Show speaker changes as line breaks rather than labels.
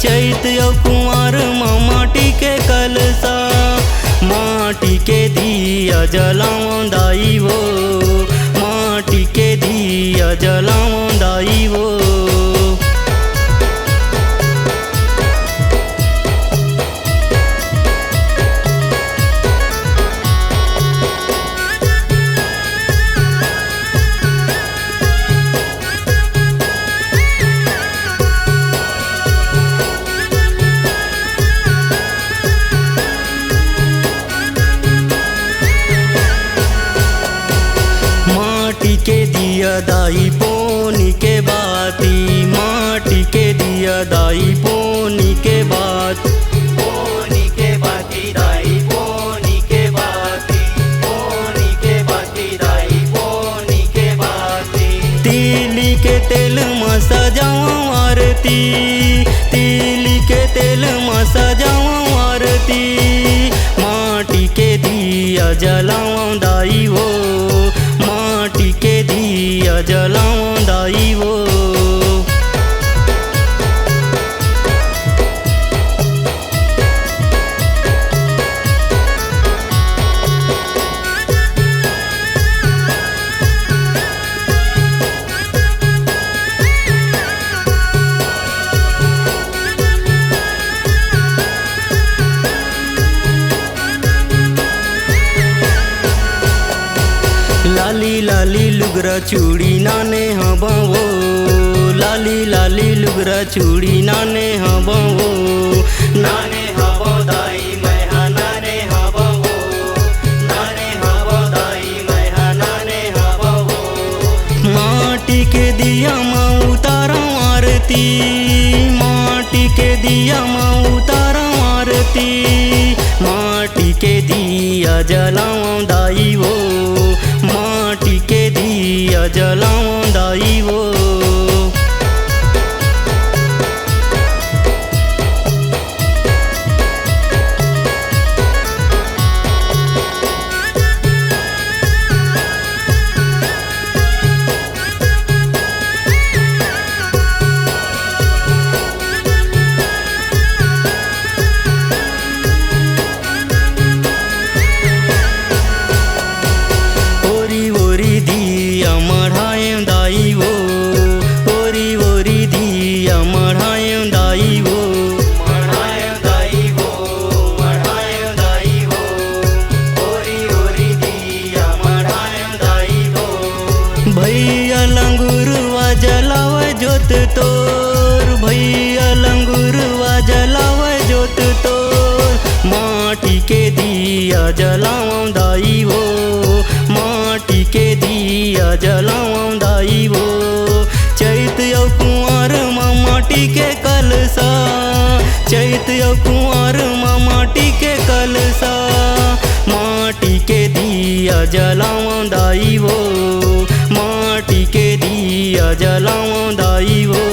चैत और कुंवर माटी के कलसा, माटी के दिया जलाऊं दाई वो, माटी के दिया जलाऊं दाई वो। माटी के दिया दाई पोनी के बाती, माटी के दिया दाई पोनी के बात, पोनी के बाती दाई पोनी के बाती, पोनी के बाती दाई पोनी के बाती। तीली के तेल में सजाऊं आरती, तीली के तेल में सजाऊं आरती, माटी के दिया जलाऊं दाई वो, माटी के दिया जलाऊं दाई वो। लाली लाली लुगरा चूड़ी नाने हबो, लाली लाली लुगरा चूड़ी नाने हबो, नाने हबो दाई मैं नाने हबो, नाने हबो दाई मैं नाने हबो। माटी के दिया माँ उतारो आरती, माटी के दिया माँ उतारो आरती, माटी के दिया जलाऊं दाई वो, माटी के दिया जलाऊं दाई वो। दिया मढ़ाएं दाई वो, ओरी ओरी दिया मढ़ाएं दाई वो, मढ़ाएं दाई वो, मढ़ाएं दाई वो, ओरी ओरी दिया मढ़ाएं दाई वो। भैया लंगुरवा जलावे जोत तोर, भैया लंगुरवा जलावे जोत तोर, माटी के दिया जलाऊं दाई वो, माटी के दिया जलाऊं दाई वो। चैत और कुंवर माटी के कलसा, चैत और कुंवर माटी के कलसा, माटी के दिया जलाऊं दाई वो, माटी के दिया जलाऊं दाई वो।